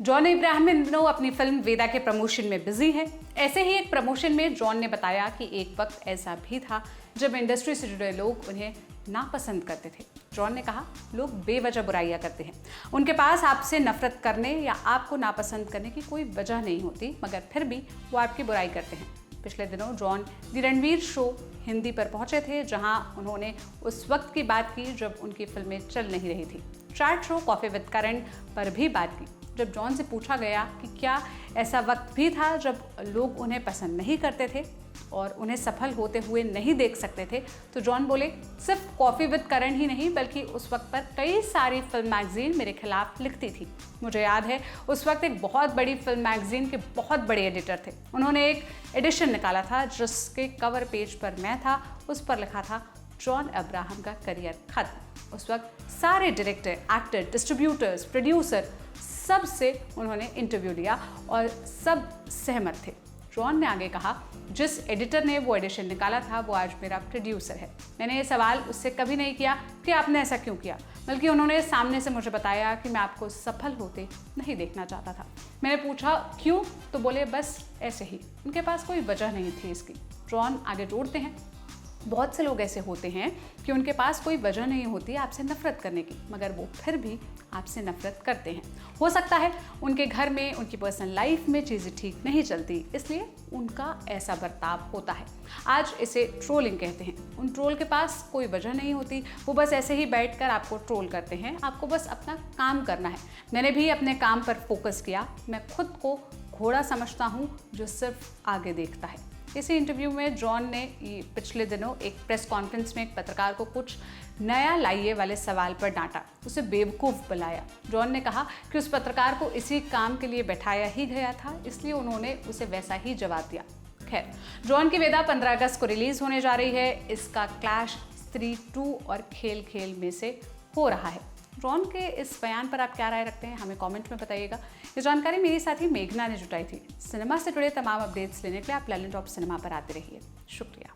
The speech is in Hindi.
जॉन इब्राहिम इन दिनों अपनी फिल्म वेदा के प्रमोशन में बिजी है। ऐसे ही एक प्रमोशन में जॉन ने बताया कि एक वक्त ऐसा भी था जब इंडस्ट्री से जुड़े लोग उन्हें नापसंद करते थे। जॉन ने कहा, लोग बेवजह बुराइयां करते हैं, उनके पास आपसे नफरत करने या आपको नापसंद करने की कोई वजह नहीं होती, मगर फिर भी वो आपकी बुराई करते हैं। पिछले दिनों जॉन दी रणवीर शो हिंदी पर पहुंचे थे, जहां उन्होंने उस वक्त की बात की जब उनकी फिल्में चल नहीं रही थी। चैट शो कॉफी विद करण पर भी बात की। जब जॉन से पूछा गया कि क्या ऐसा वक्त भी था जब लोग उन्हें पसंद नहीं करते थे और उन्हें सफल होते हुए नहीं देख सकते थे, तो जॉन बोले, सिर्फ कॉफी विद करण ही नहीं बल्कि उस वक्त पर कई सारी फिल्म मैगजीन मेरे खिलाफ लिखती थी। मुझे याद है उस वक्त एक बहुत बड़ी फिल्म मैगजीन के बहुत बड़े एडिटर थे। उन्होंने एक एडिशन निकाला था जिसके कवर पेज पर मैं था। उस पर लिखा था, जॉन अब्राहम का करियर खत्म। उस वक्त सारे डायरेक्टर, एक्टर, डिस्ट्रीब्यूटर्स, प्रोड्यूसर सब से उन्होंने इंटरव्यू लिया और सब सहमत थे। जॉन ने आगे कहा, जिस एडिटर ने वो एडिशन निकाला था वो आज मेरा प्रोड्यूसर है। मैंने ये सवाल उससे कभी नहीं किया कि आपने ऐसा क्यों किया, बल्कि उन्होंने सामने से मुझे बताया कि मैं आपको सफल होते नहीं देखना चाहता था। मैंने पूछा क्यों, तो बोले बस ऐसे ही, उनके पास कोई वजह नहीं थी इसकी। जॉन आगे जोड़ते हैं, बहुत से लोग ऐसे होते हैं कि उनके पास कोई वजह नहीं होती आपसे नफरत करने की, मगर वो फिर भी आपसे नफरत करते हैं। हो सकता है उनके घर में, उनकी पर्सनल लाइफ में चीज़ें ठीक नहीं चलती, इसलिए उनका ऐसा बर्ताव होता है। आज इसे ट्रोलिंग कहते हैं। उन ट्रोल के पास कोई वजह नहीं होती, वो बस ऐसे ही बैठकर आपको ट्रोल करते हैं। आपको बस अपना काम करना है। मैंने भी अपने काम पर फोकस किया। मैं खुद को घोड़ा समझता हूँ जो सिर्फ आगे देखता है। इसी इंटरव्यू में जॉन ने पिछले दिनों एक प्रेस कॉन्फ्रेंस में एक पत्रकार को कुछ नया लाइए वाले सवाल पर डांटा, उसे बेवकूफ़ बुलाया। जॉन ने कहा कि उस पत्रकार को इसी काम के लिए बैठाया ही गया था, इसलिए उन्होंने उसे वैसा ही जवाब दिया। खैर, जॉन की वेदा 15 अगस्त को रिलीज होने जा रही है। इसका क्लैश स्त्री 2 और खेल खेल में से हो रहा है। जॉन के इस बयान पर आप क्या राय रखते हैं, हमें कमेंट में बताइएगा। ये जानकारी मेरी साथी मेघना ने जुटाई थी। सिनेमा से जुड़े तमाम अपडेट्स लेने के लिए आप लैलेंड ऑफ सिनेमा पर आते रहिए। शुक्रिया।